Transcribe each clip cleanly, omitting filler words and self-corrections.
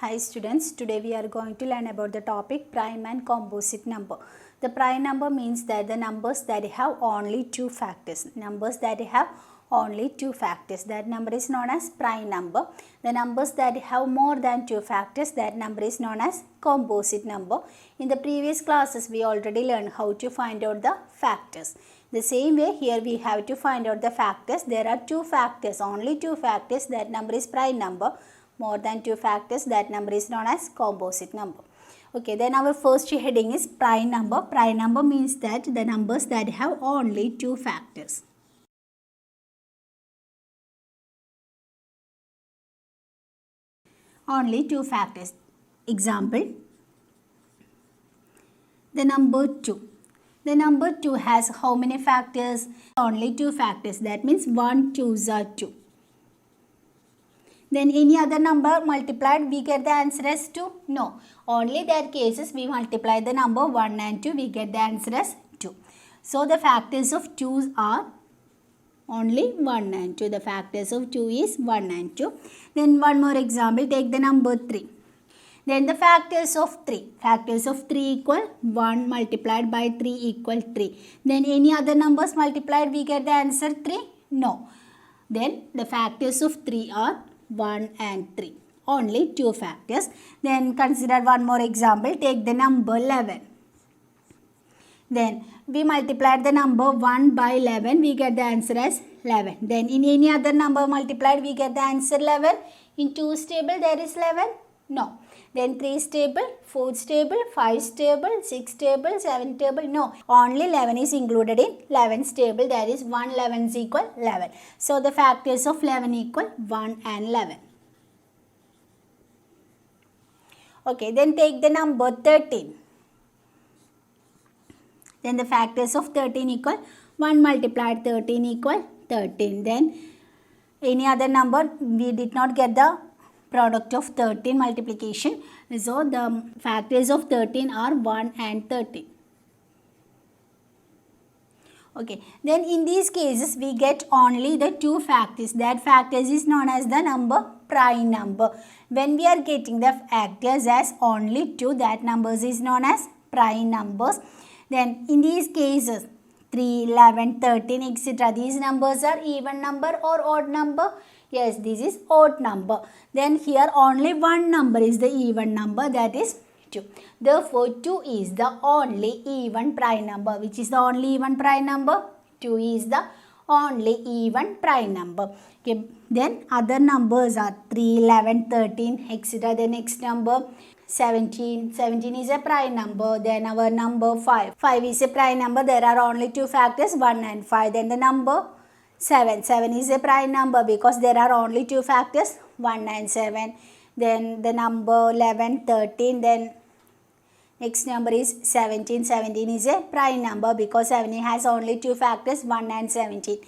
Hi students, today we are going to learn about the topic prime and composite number. The prime number means that the numbers that have only two factors. Numbers that have only two factors. That number is known as prime number. The numbers that have more than two factors, that number is known as composite number. In the previous classes, we already learned how to find out the factors. The same way here we have to find out the factors. There are two factors, only two factors, that number is prime number. More than two factors, that number is known as composite number. Okay, then our first heading is prime number. Prime number means that the numbers that have only two factors. Only two factors. Example, the number 2. The number 2 has how many factors? Only two factors. That means 1 2s are 2. Then any other number multiplied, we get the answer as 2? No. Only that cases we multiply the number 1 and 2, we get the answer as 2. So the factors of 2 are only 1 and 2. The factors of 2 is 1 and 2. Then one more example, take the number 3. Then the factors of 3. Factors of 3 equal 1 multiplied by 3 equal 3. Then any other numbers multiplied, we get the answer 3? No. Then the factors of 3 are 1 and 3. Only two factors. Then consider one more example. Take the number 11. Then we multiplied the number 1 by 11. We get the answer as 11. Then in any other number multiplied, we get the answer 11. In 2's table, there is 11? No. Then 3's table, 4's table, 5's table, 6's table, 7's table. No. Only 11 is included in 11's table. That is 1 11 is equal 11. So the factors of 11 equal 1 and 11. Okay. Then take the number 13. Then the factors of 13 equal 1 multiplied 13 equal 13. Then any other number, we did not get the product of 13 multiplication. So the factors of 13 are 1 and 13. Okay. Then in these cases, we get only the two factors. That factors is known as the number prime number. When we are getting the factors as only two, that numbers is known as prime numbers. Then in these cases, 3, 11, 13, etc. These numbers are even number or odd number? Yes, this is odd number. Then here only one number is the even number, that is 2. Therefore, 2 is the only even prime number. Which is the only even prime number? 2 is the only even prime number. Okay. Then other numbers are 3, 11, 13, etc. The next number 17. 17 is a prime number. Then our number 5. 5 is a prime number. There are only two factors, 1 and 5. Then the number 7. 7 is a prime number because there are only two factors, 1 and 7. Then the number 11, 13. Then next number is 17. 17 is a prime number because 17 has only two factors, 1 and 17.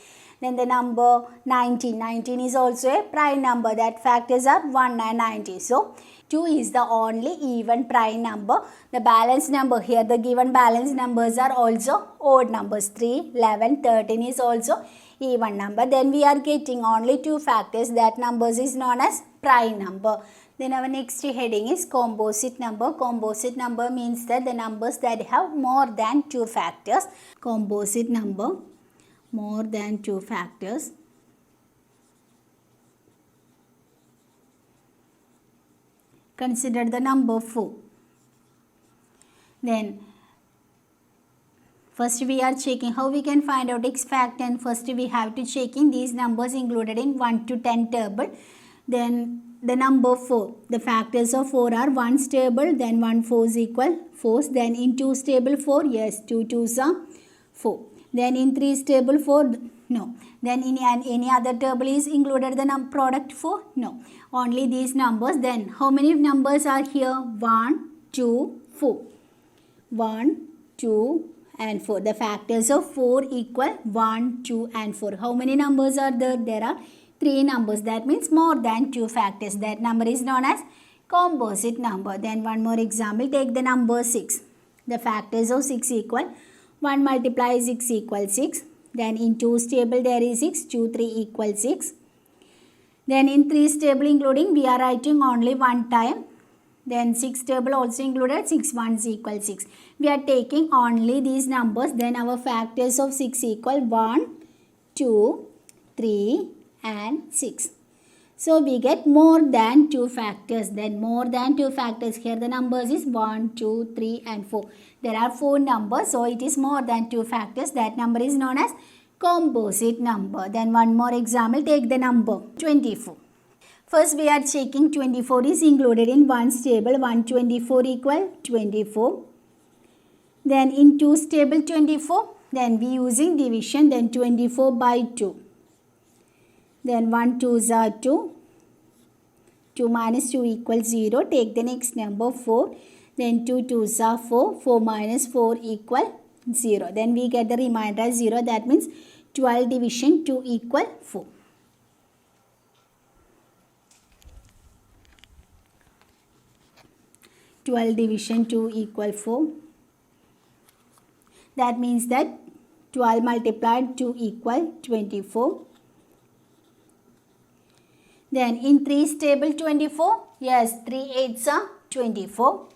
Then the number 19. 19 is also a prime number. That factors are 1 and 19. So 2 is the only even prime number. The balanced number here, the given balanced numbers are also odd numbers. 3, 11, 13 is also even number. Then we are getting only two factors. That numbers is known as prime number. Then our next heading is composite number. Composite number means that the numbers that have more than two factors. Composite number, more than two factors. Consider the number 4. Then first we are checking how we can find out its factor, and first we have to check in these numbers included in 1 to 10 table. Then the number 4. The factors of 4 are 1's table, then 1 4's equal 4's. Then in 2's table 4, yes, 2 2's are 4. Then in 3's table 4, no. Then in any other table is included the product 4? No. Only these numbers. Then how many numbers are here? 1, 2, 4. 1, 2 and 4. The factors of 4 equal 1, 2 and 4. How many numbers are there? There are 3 numbers. That means more than 2 factors. That number is known as composite number. Then one more example. Take the number 6. The factors of 6 equal 1 multiply 6 equals 6. Then in 2's table there is 6. 2, 3 equals 6. Then in 3's table including, we are writing only one time Then 6 table also included, 6 ones equal 6. We are taking only these numbers, then our factors of 6 equal 1, 2, 3 and 6. So we get more than 2 factors. Then more than 2 factors, here the numbers is 1, 2, 3 and 4. There are 4 numbers, so it is more than 2 factors. That number is known as composite number. Then one more example, take the number 24. First we are checking 24 is included in 1's table, 124 equal 24. Then in 2's table 24, then we using division, then 24 by 2. Then 1 2's are 2, 2 minus 2 equals 0, take the next number 4. Then 2 2's are 4, 4 minus 4 equal 0. Then we get the remainder as 0, that means 12 division 2 equal 4. Division 2 equal 4. That means that 12 multiplied 2 equal 24. Then in 3's table 24, yes, 3 8's are 24.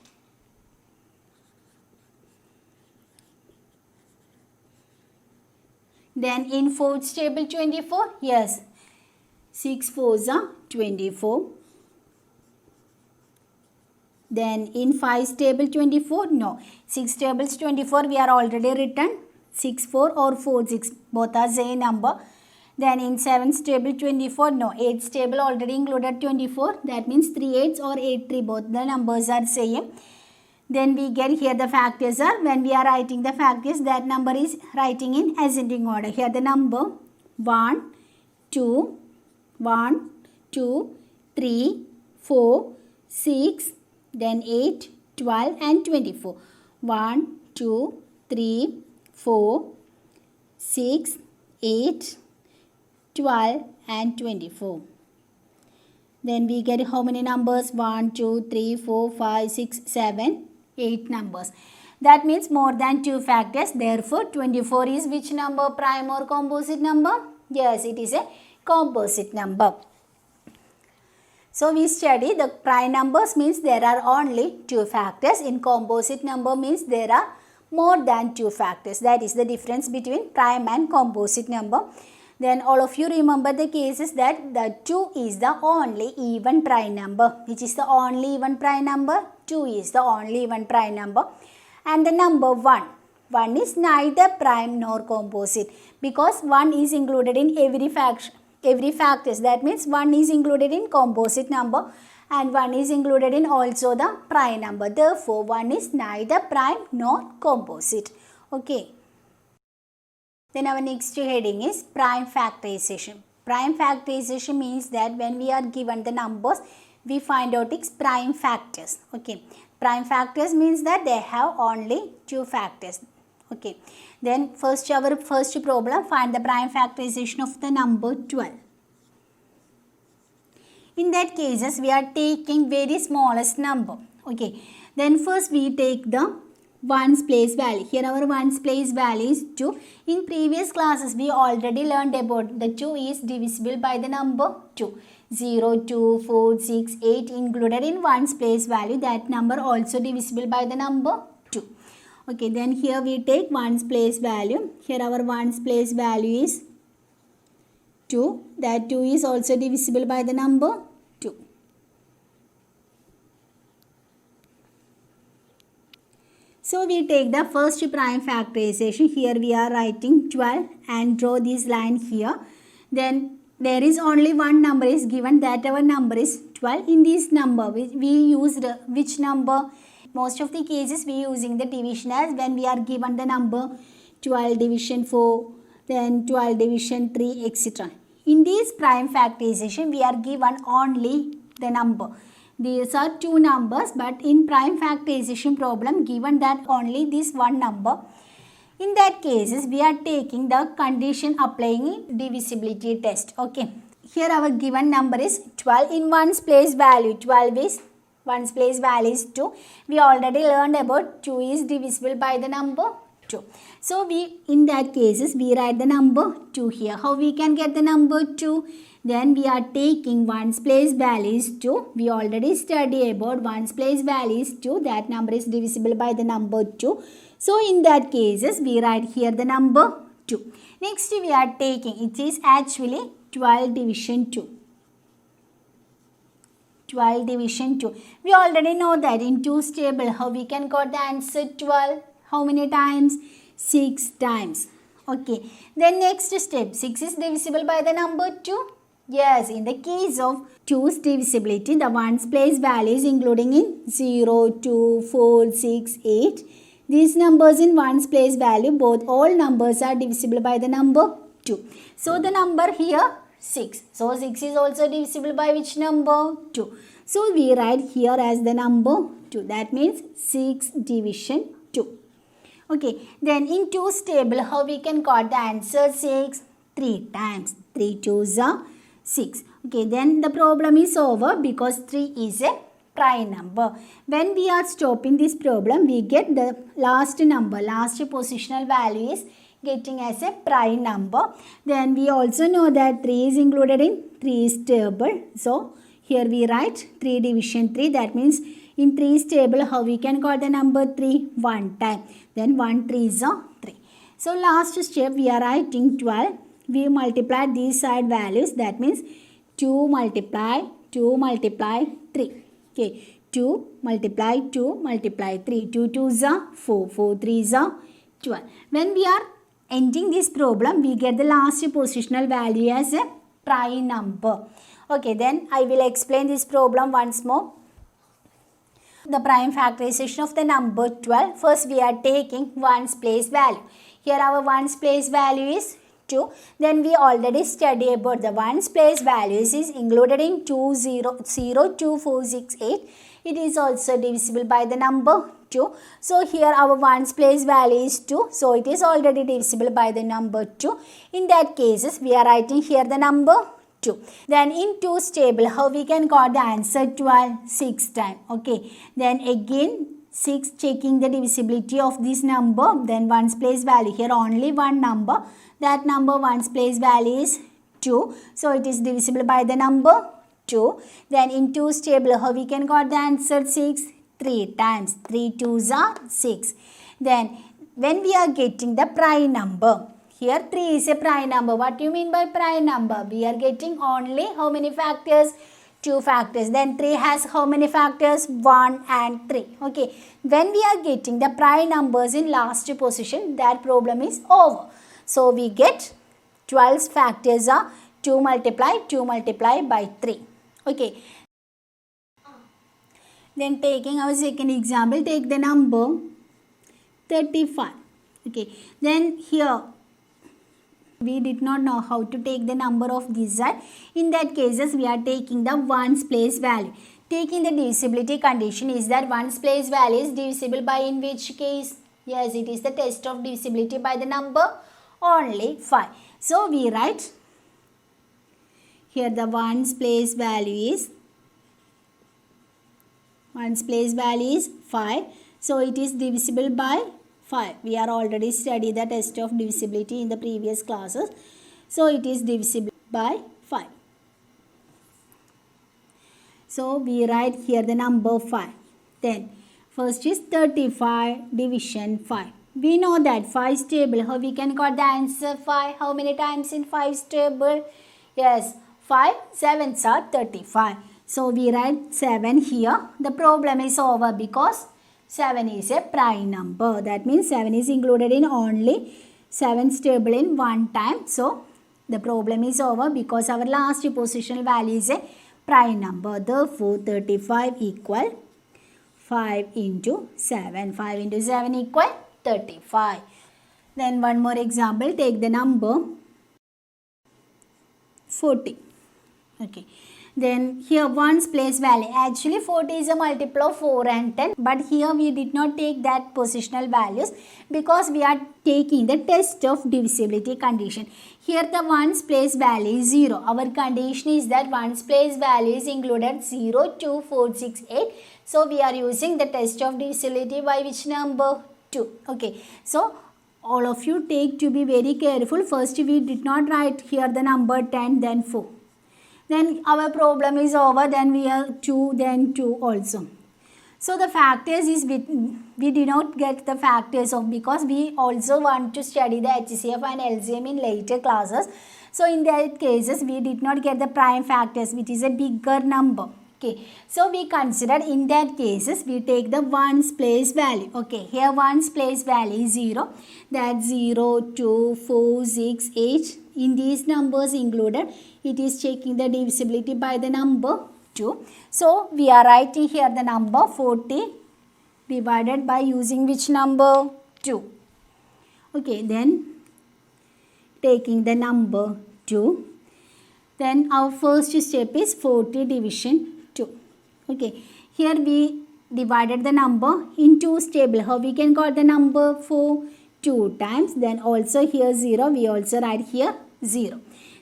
Then in 4's table 24, yes, 6 4's are 24. Then in 5's table 24, no. 6 tables 24 we are already written. 6 4 or 4 6, both are same number. Then in 7's table 24, no. 8's table already included 24. That means 3 8's or 8 3, both the numbers are same. Then we get here the factors are, when we are writing the factors, that number is writing in ascending order. Here the number 1, 2, 1, 2, 3, 4, 6, then 8, 12 and 24. 1, 2, 3, 4, 6, 8, 12 and 24. Then we get how many numbers? 1, 2, 3, 4, 5, 6, 7, 8 numbers. That means more than 2 factors. Therefore, 24 is which number? Prime or composite number? Yes, it is a composite number. So we study the prime numbers means there are only 2 factors. In composite number means there are more than 2 factors. That is the difference between prime and composite number. Then all of you remember the cases that the 2 is the only even prime number. Which is the only even prime number? 2 is the only even prime number. And the number 1. 1 is neither prime nor composite because 1 is included in every factors. That means 1 is included in composite number and 1 is included in also the prime number. Therefore, 1 is neither prime nor composite. Okay. Then our next heading is prime factorization. Prime factorization means that when we are given the numbers, we find out its prime factors. Okay. Prime factors means that they have only 2 factors. Okay. Then our first problem, find the prime factorization of the number 12. In that cases, we are taking very smallest number. Okay. Then first we take the 1's place value. Here our 1's place value is 2. In previous classes, we already learned about the 2 is divisible by the number 2. 0, 2, 4, 6, 8 included in 1's place value. That number also divisible by the number 2. Okay, then here we take 1's place value. Here our 1's place value is 2. That 2 is also divisible by the number 2. So we take the first prime factorization. Here we are writing 12 and draw this line here. Then there is only one number is given, that our number is 12. In this number we used which number? Most of the cases we using the division as when we are given the number 12 division 4, then 12 division 3, etc. In this prime factorization we are given only the number. These are 2 numbers, but in prime factorization problem given that only this one number. In that cases we are taking the condition applying in divisibility test. Okay. Here our given number is 12. In 1's place value 12 is 1's place value is 2. We already learned about 2 is divisible by the number 2. So in that cases we write the number 2 here. How we can get the number 2? Then we are taking 1's place value is 2. We already studied about 1's place value is 2. That number is divisible by the number 2. So in that cases we write here the number 2. Next we are taking, it is actually 12 division 2. 12 division 2. We already know that in 2's table how we can got the answer 12. How many times? 6 times. Okay. Then next step, 6 is divisible by the number 2. Yes, in the case of 2's divisibility, the 1's place values including in 0, 2, 4, 6, 8. These numbers in 1's place value, both all numbers are divisible by the number 2. So the number here 6. So 6 is also divisible by which number? 2. So we write here as the number 2. That means 6 division 2. Okay. Then in 2's table, how we can got the answer 6? 3 times. 3 2's are 6. Okay. Then the problem is over because 3 is a prime number. When we are stopping this problem, we get the last number, last positional value is getting as a prime number. Then we also know that 3 is included in 3's table. So here we write 3 division 3. That means in 3's table how we can got the number 3? 1 time. Then 1 3's are 3. So last step we are writing 12. We multiply these side values. That means 2 multiply 3. Okay, 2 multiply 3. 2 2's are 4. 4 3's are 12. When we are ending this problem, we get the last positional value as a prime number. Okay, then I will explain this problem once more. The prime factorization of the number 12. First we are taking 1's place value. Here our 1's place value is 2. Then we already studied about the 1's place values is included in 2, 0, 0, 2, 4, 6, 8. It is also divisible by the number 2. So here our 1's place value is 2. So it is already divisible by the number 2. In that cases we are writing here the number 2. Then in 2's table how we can got the answer 12? 6 times. Okay. Then again 6 checking the divisibility of this number. Then 1's place value. Here only one number. That number 1's place value is 2. So it is divisible by the number 2. Then in 2's table how we can got the answer 6? 3 times. 3 2's are 6. Then when we are getting the prime number. Here 3 is a prime number. What do you mean by prime number? We are getting only how many factors? 2 factors. Then 3 has how many factors? 1 and 3. Okay. When we are getting the prime numbers in last position, that problem is over. So we get 12's factors are 2 multiply by 3. Okay. Then taking our second example, take the number 35. Okay. Then here we did not know how to take the number of this side. In that cases we are taking the 1's place value. Taking the divisibility condition is that 1's place value is divisible by in which case? Yes, it is the test of divisibility by the number only 5. So we write here the 1's place value is 5. So it is divisible by 5. We are already studied the test of divisibility in the previous classes. So it is divisible by 5. So we write here the number 5. Then first is 35 division 5. We know that 5's table, how we can got the answer 5? How many times in 5's table? Yes, 5 7's are 35. So we write 7 here. The problem is over because 7 is a prime number. That means 7 is included in only 7's table in one time. So the problem is over because our last positional value is a prime number. Therefore 35 equal 5 into 7. 5 into 7 equal 35. Then one more example. Take the number 40. Okay. Then here 1's place value. Actually 40 is a multiple of 4 and 10. But here we did not take that positional values because we are taking the test of divisibility condition. Here the 1's place value is 0. Our condition is that 1's place value is included 0, 2, 4, 6, 8. So we are using the test of divisibility by which number? 2. Okay. So all of you take to be very careful. First we did not write here the number 10, then 4. Then our problem is over, then we are 2, then 2 also. So the factors is, we did not get the factors of, because we also want to study the HCF and LCM in later classes. So in that cases, we did not get the prime factors, which is a bigger number. Okay, so we considered in that cases, we take the ones place value. Okay, here ones place value is 0. That 0, 2, 4, 6, 8. In these numbers included, it is checking the divisibility by the number 2. So we are writing here the number 40 divided by using which number? 2. Okay, then taking the number 2. Then our first step is 40 division 2. Okay, here we divided the number in 2's table. How we can got the number? 4 2 times. Then also here 0. We also write here 0.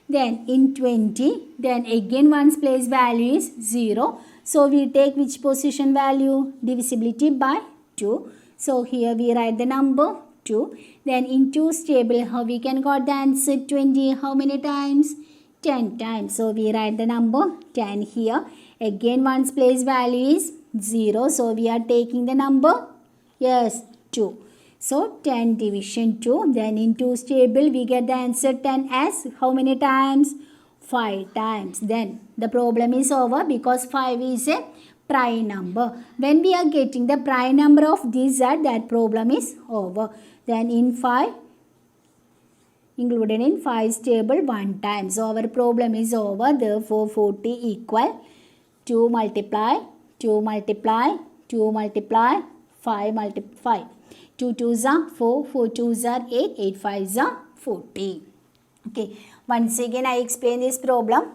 Then in 20, then again ones place value is 0. So we take which position value? Divisibility by 2. So here we write the number 2. Then in 2's table, how we can got the answer? 20. How many times? 10 times. So we write the number 10 here. Again ones place value is 0. So we are taking the number? Yes, 2. So 10 division 2. Then in 2's table we get the answer 10 as how many times? 5 times. Then the problem is over, because 5 is a prime number. When we are getting the prime number of this Z, that problem is over. Then in 5, included in 5's table 1 time. So our problem is over. Therefore 40 equal 2 multiply 2 multiply 2 multiply 5 multiply 5. 2 2s are 4, 4 2s are 8, 8 5s are 40. Okay, once again I explain this problem.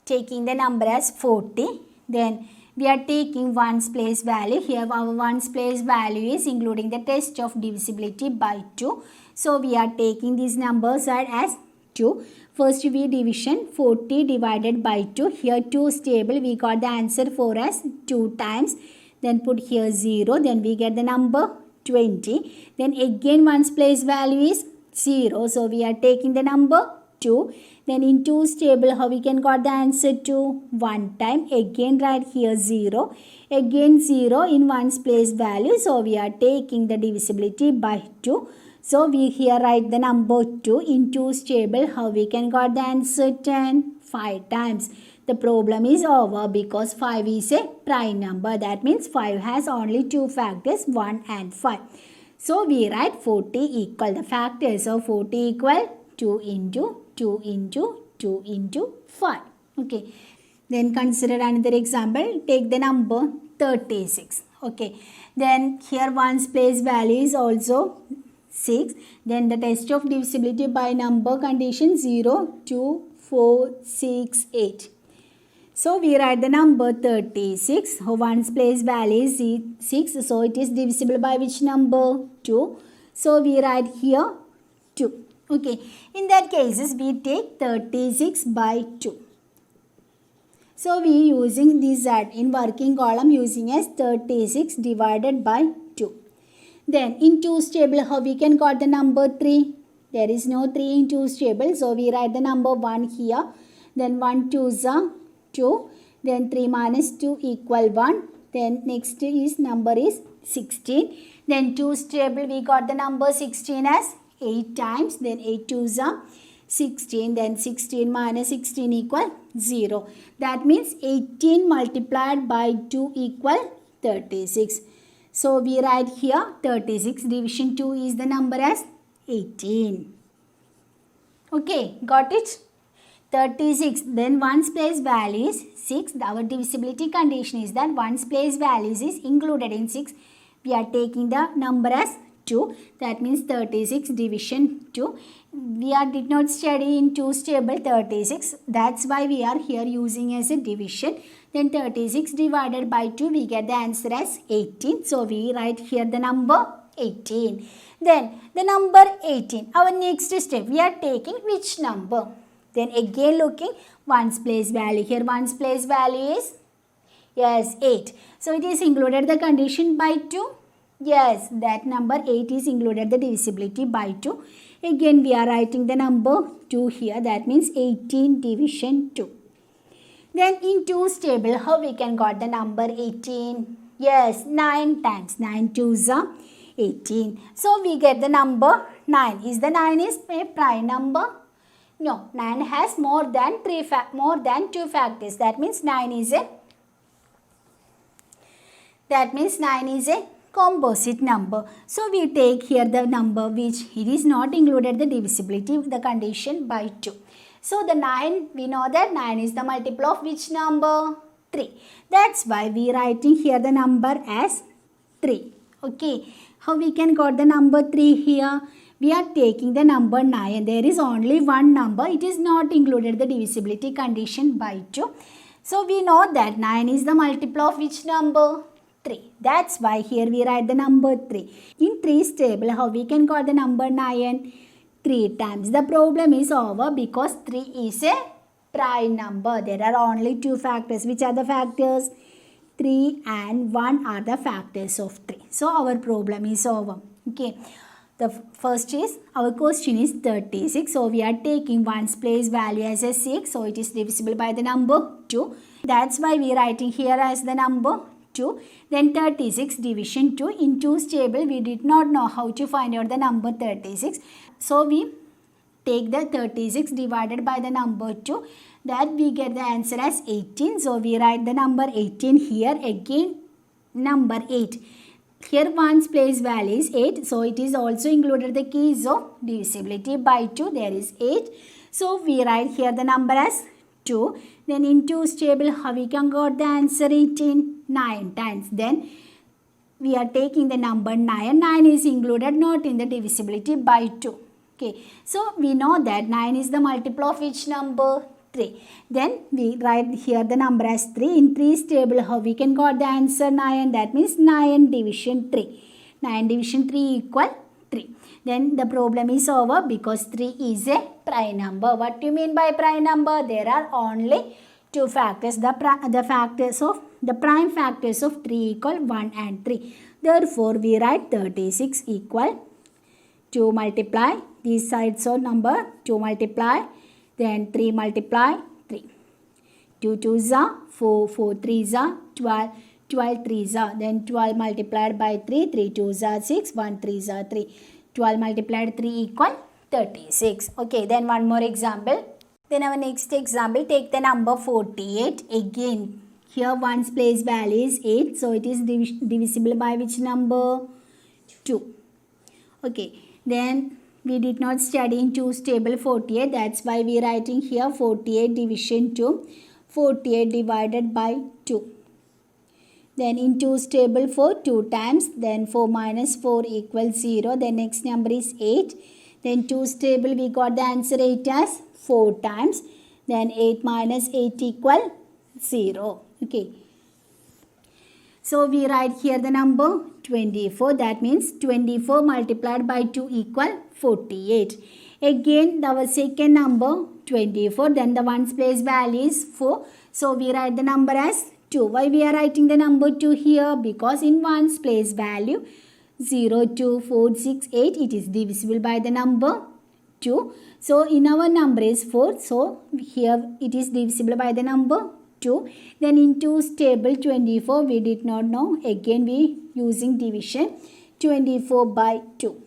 Taking the number as 40, then we are taking ones place value. Here our ones place value is including the test of divisibility by 2. So we are taking these numbers as 2. First we division 40 divided by 2. Here 2's table we got the answer 4 as 2 times. Then put here 0. Then we get the number 20. Then again ones place value is 0. So we are taking the number 2. Then in 2's table, how we can got the answer 2? 1 time. Again write here 0. Again 0 in ones place value. So we are taking the divisibility by 2. So we here write the number 2. In 2's table, how we can got the answer 10? 5 times. The problem is over, because 5 is a prime number. That means 5 has only 2 factors, 1 and 5. So we write 40 equal. The factors of 40 equal 2 into 2 into 2 into 5. Okay. Then consider another example. Take the number 36. Okay. Then here ones place value is also 6. Then the test of divisibility by number condition 0, 2, 4, 6, 8. So we write the number 36. Ones place value is 6. So it is divisible by which number? 2. So we write here 2. Okay. In that cases we take 36 by 2. So we using this Z in working column using as 36 divided by 2. Then in 2's table, how we can got the number 3? There is no 3 in 2's table. So we write the number 1 here. Then 1 2s are 2. Then 3 minus 2 equal 1. Then next is number is 16. Then 2's table we got the number 16 as 8 times. Then 8 2s are 16. Then 16 minus 16 equal 0. That means 18 multiplied by 2 equal 36. So we write here 36 division 2 is the number as 18. Okay, got it? 36. Then ones place value is 6. Our divisibility condition is that ones place values is included in 6. We are taking the number as 2. That means 36 division 2. We did not study in 2's table 36. That's why we are here using as a division. Then 36 divided by 2, we get the answer as 18. So we write here the number 18. Then the number 18. Our next step, we are taking which number? Then again looking ones place value. Here ones place value is, yes, 8. So it is included the condition by 2. Yes, that number 8 is included the divisibility by 2. Again, we are writing the number 2 here. That means 18 division 2. Then in 2's table, how we can got the number 18? Yes, 9 times. 9 2s are 18. So we get the number 9. Is the 9 is a prime number? No, 9 has more than 2 factors. That means 9 is a composite number. So we take here the number which it is not included the divisibility, the condition by 2. So the 9, we know that 9 is the multiple of which number? 3. That's why we writing here the number as 3. Okay. How we can got the number 3 here? We are taking the number 9. There is only one number. It is not included the divisibility condition by 2. So we know that 9 is the multiple of which number? 3. That's why here we write the number 3. In 3's table, how we can got the number 9? 3 times. The problem is over because 3 is a prime number. There are only 2 factors. Which are the factors? 3 and 1 are the factors of 3. So our problem is over. Okay. The first is, our question is 36. So we are taking 1's place value as a 6. So it is divisible by the number 2. That's why we are writing here as the number 2. Then 36 division 2. In 2's table, we did not know how to find out the number 36. So we take the 36 divided by the number 2. That we get the answer as 18. So we write the number 18 here. Again number 8. Here 1's place value is 8. So it is also included the keys of divisibility by 2. There is 8. So we write here the number as 2. Then in 2's table, how we can got the answer 18? 9 times. Then we are taking the number 9. 9 is included not in the divisibility by 2. Okay. So we know that 9 is the multiple of which number? 3. Then we write here the number as 3. In 3's table, how we can got the answer 9? That means 9 division 3. 9 division 3 equal 3. Then the problem is over because 3 is a prime number. What do you mean by prime number? There are only 2 factors. The prime factors of 3 equal 1 and 3. Therefore, we write 36 equal 2 multiply. These sides of number 2 multiply. Then 3 multiply 3. 2 2s are 4, 4 3s are 12, 12 3s are. Then 12 multiplied by 3, 3 2s are 6, 1 3s are 3. 12 multiplied 3 equal 36. Okay, then one more example. Then our next example, take the number 48. Again, here 1's place value is 8. So it is divisible by which number? 2. Okay, then we did not study in 2's table 48. That's why we are writing here 48 division 2. 48 divided by 2. Then in 2's table 4, 2 times. Then 4 minus 4 equals 0. The next number is 8. Then 2's table we got the answer 8 as 4 times. Then 8 minus 8 equal 0. Okay. So we write here the number 24. That means 24 multiplied by 2 equal 48. Again our second number 24. Then the 1's place value is 4. So we write the number as 2. Why we are writing the number 2 here? Because in 1's place value 0, 2, 4, 6, 8. It is divisible by the number 2. So in our number is 4. So here it is divisible by the number 2. Then in 2's table 24 we did not know. Again we using division. 24 by 2.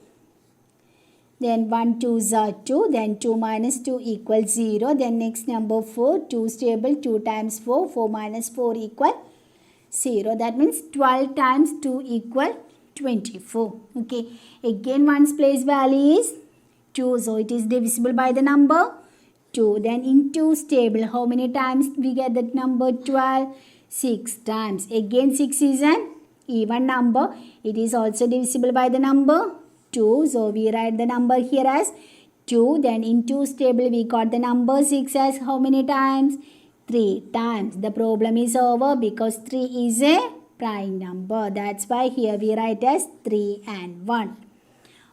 Then 1 2s are 2. Then 2 minus 2 equals 0. Then next number 4. 2's table 2 times 4. 4 minus 4 equal 0. That means 12 times 2 equal 24. Okay. Again 1's place value is 2. So it is divisible by the number 2. Then in 2's table, how many times we get that number 12? 6 times. Again 6 is an even number. It is also divisible by the number 2. So we write the number here as 2. Then in 2's table we got the number 6 as how many times? 3 times. The problem is over because 3 is a prime number. That's why here we write as 3 and 1.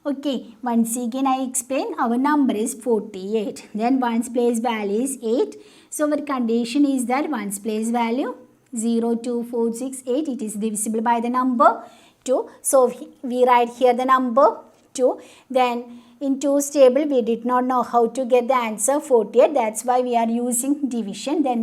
Okay, once again I explain, our number is 48. Then 1's place value is 8. So our condition is that 1's place value 0, 2, 4, 6, 8. It is divisible by the number 2. So we write here the number 2. Then in 2's table we did not know how to get the answer 48. That's why we are using division. Then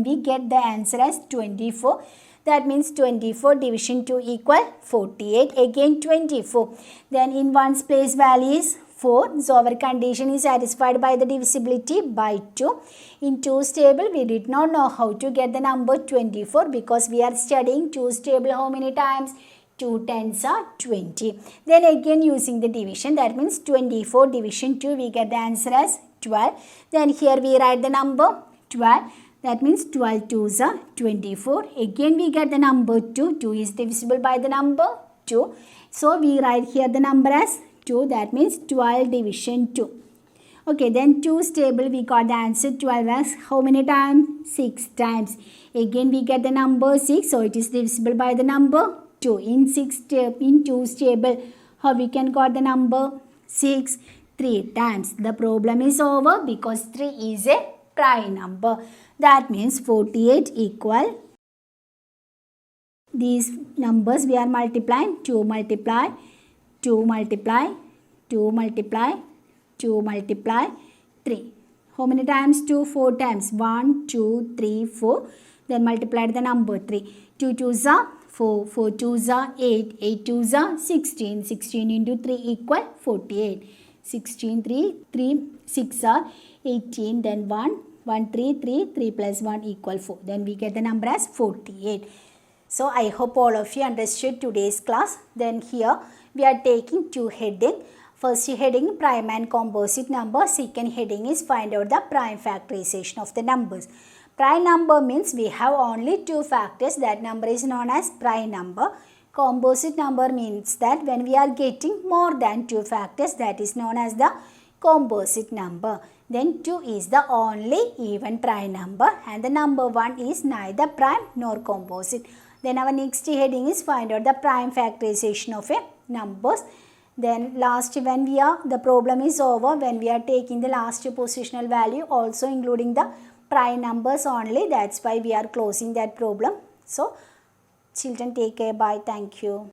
we get the answer as 24. That means 24 division 2 equal 48. Again 24. Then in 1's place value is 4. So our condition is satisfied by the divisibility by 2. In 2's table we did not know how to get the number 24 because we are studying 2's table how many times? 2 tens are 20. Then again using the division, that means 24 division 2 we get the answer as 12. Then here we write the number 12. That means 12 2's are 24. Again we get the number 2. 2 is divisible by the number 2. So we write here the number as 2. That means 12 division 2. Okay, then 2's table we got the answer 12 as how many times? 6 times. Again we get the number 6. So it is divisible by the number 2. In 2's table, how we can got the number 6? 3 times. The problem is over because 3 is a prime number. That means 48 equal. These numbers we are multiplying. 2 multiply, 2 multiply, 2 multiply, 2 multiply, 3. How many times? 2, 4 times. 1, 2, 3, 4. Then multiply the number 3. 2 2's are 4, 4 2's are 8, 8 2's are 16, 16 into 3 equal 48. 16, 3, 6 are 18, then 1, 1, 3, 3, 3 plus 1 equal 4. Then we get the number as 48. So I hope all of you understood today's class. Then here we are taking 2 heading. First heading prime and composite number. Second heading is find out the prime factorization of the numbers. Prime number means we have only 2 factors. That number is known as prime number. Composite number means that when we are getting more than 2 factors, that is known as the composite number. Then 2 is the only even prime number and the number 1 is neither prime nor composite. Then our next heading is find out the prime factorization of a numbers. Then last when the problem is over when we are taking the last positional value also including the prime numbers only. That's why we are closing that problem. So children take care. Bye. Thank you.